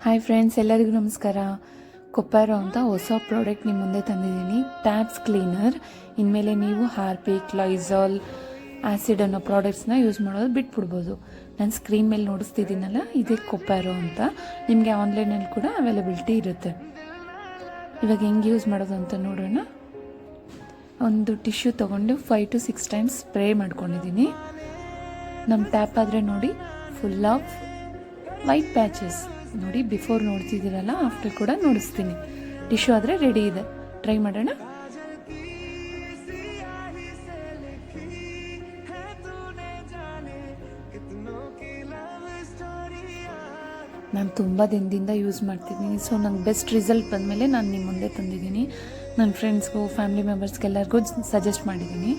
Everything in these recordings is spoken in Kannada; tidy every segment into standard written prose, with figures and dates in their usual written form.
ಹಾಯ್ ಫ್ರೆಂಡ್ಸ್, ಎಲ್ಲರಿಗೂ ನಮಸ್ಕಾರ. ಕೊಪ್ಪಾರೋ ಅಂತ ಹೊಸ ಪ್ರಾಡಕ್ಟ್ ನಿಮ್ಮ ಮುಂದೆ ತಂದಿದ್ದೀನಿ. Tabs cleaner. ಇನ್ಮೇಲೆ ನೀವು ಹಾರ್ಪಿಕ್, ಲೈಝಾಲ್, ಆ್ಯಸಿಡ್ ಅನ್ನೋ ಪ್ರಾಡಕ್ಟ್ಸ್ನ ಯೂಸ್ ಮಾಡೋದು ಬಿಟ್ಬಿಡ್ಬೋದು. ನಾನು ಸ್ಕ್ರೀನ್ ಮೇಲೆ ನೋಡಿಸ್ತಿದ್ದೀನಲ್ಲ, ಇದೇ ಕೊಪ್ಪಾರೋ ಅಂತ. ನಿಮಗೆ ಆನ್ಲೈನಲ್ಲಿ ಕೂಡ ಅವೈಲಬಿಲಿಟಿ ಇರುತ್ತೆ. ಇವಾಗ ಹೆಂಗೆ ಯೂಸ್ ಮಾಡೋದು ಅಂತ ನೋಡೋಣ. ಒಂದು ಟಿಶ್ಯೂ ತೊಗೊಂಡು 5 to 6 ಟೈಮ್ಸ್ ಸ್ಪ್ರೇ ಮಾಡ್ಕೊಂಡಿದ್ದೀನಿ. ನಮ್ಮ ಟ್ಯಾಪ್ ಆದರೆ ನೋಡಿ ಫುಲ್ ಆಫ್ ವೈಟ್ ಪ್ಯಾಚಸ್. ನೋಡಿ, ಬಿಫೋರ್ ನೋಡ್ತಿದ್ದೀರಲ್ಲ, ಆಫ್ಟರ್ ಕೂಡ ನೋಡಿಸ್ತೀನಿ. ಟಿಶ್ಯೂ ಆದರೆ ರೆಡಿ ಇದೆ. ಟ್ರೈ ಮಾಡೋಣ. ನಾನು ತುಂಬ ದಿನದಿಂದ ಯೂಸ್ ಮಾಡ್ತಿದ್ದೀನಿ. ಸೊ ನಂಗೆ ಬೆಸ್ಟ್ ರಿಸಲ್ಟ್ ಬಂದಮೇಲೆ ನಾನು ನಿಮ್ಮ ಮುಂದೆ ತಂದಿದ್ದೀನಿ. ನನ್ನ ಫ್ರೆಂಡ್ಸ್ಗೂ, ಫ್ಯಾಮಿಲಿ ಮೆಂಬರ್ಸ್ಗೆಲ್ಲರಿಗೂ ಸಜೆಸ್ಟ್ ಮಾಡಿದ್ದೀನಿ.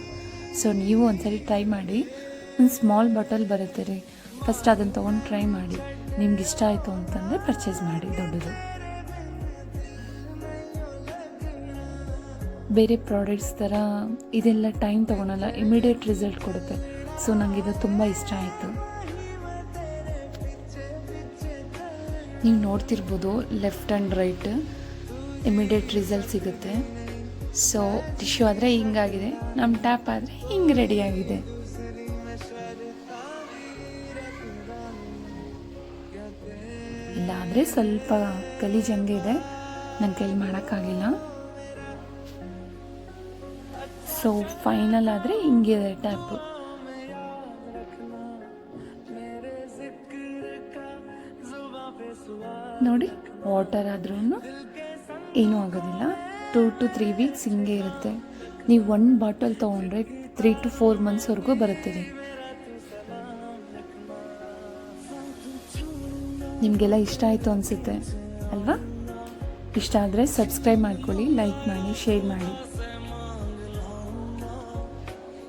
ಸೊ ನೀವು ಒಂದ್ಸರಿ ಟ್ರೈ ಮಾಡಿ. ಒಂದು ಸ್ಮಾಲ್ ಬಾಟಲ್ ಬರುತ್ತೆ ರೀ, ಫಸ್ಟ್ ಅದನ್ನು ತೊಗೊಂಡು ಟ್ರೈ ಮಾಡಿ. ನಿಮ್ಗೆ ಇಷ್ಟ ಆಯಿತು ಅಂತಂದರೆ ಪರ್ಚೇಸ್ ಮಾಡಿ ದೊಡ್ಡದು. ಬೇರೆ ಪ್ರಾಡಕ್ಟ್ಸ್ ಥರ ಇದೆಲ್ಲ ಟೈಮ್ ತೊಗೊಳಲ್ಲ, ಇಮಿಡಿಯೇಟ್ ರಿಸಲ್ಟ್ ಕೊಡುತ್ತೆ. ಸೊ ನನಗಿದು ತುಂಬ ಇಷ್ಟ ಆಯಿತು. ನೀವು ನೋಡ್ತಿರ್ಬೋದು, left and right immediate result ಸಿಗುತ್ತೆ. ಸೊ ಟಿಶ್ಯೂ ಆದರೆ ಹಿಂಗಾಗಿದೆ, ನಮ್ಮ ಟ್ಯಾಪ್ ಆದರೆ ಹಿಂಗೆ ರೆಡಿಯಾಗಿದೆ. ಇಲ್ಲ ಆದರೆ ಸ್ವಲ್ಪ ಗಲೀಜಂಗೆ ಇದೆ, ನನ್ನ ಕೈಲಿ ಮಾಡೋಕ್ಕಾಗಿಲ್ಲ. ಸೊ ಫೈನಲ್ ಆದರೆ ಹಿಂಗಿದೆ ಟ್ಯಾಪು. ನೋಡಿ, ವಾಟರ್ ಆದ್ರೂ ಏನೂ ಆಗೋದಿಲ್ಲ. 2 to 3 ವೀಕ್ಸ್ ಹಿಂಗೆ ಇರುತ್ತೆ. ನೀವು 1 ಬಾಟಲ್ ತೊಗೊಂಡ್ರೆ 3 to 4 ಮಂತ್ಸ್ವರೆಗೂ ಬರುತ್ತೆ ರೀ. ನಿಮಗೆಲ್ಲ ಇಷ್ಟ ಆಯಿತು ಅನಿಸುತ್ತೆ ಅಲ್ವಾ? ಇಷ್ಟ ಆದರೆ ಸಬ್ಸ್ಕ್ರೈಬ್ ಮಾಡ್ಕೊಳ್ಳಿ, ಲೈಕ್ ಮಾಡಿ, ಶೇರ್ ಮಾಡಿ.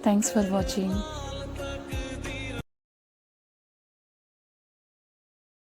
Thanks for watching.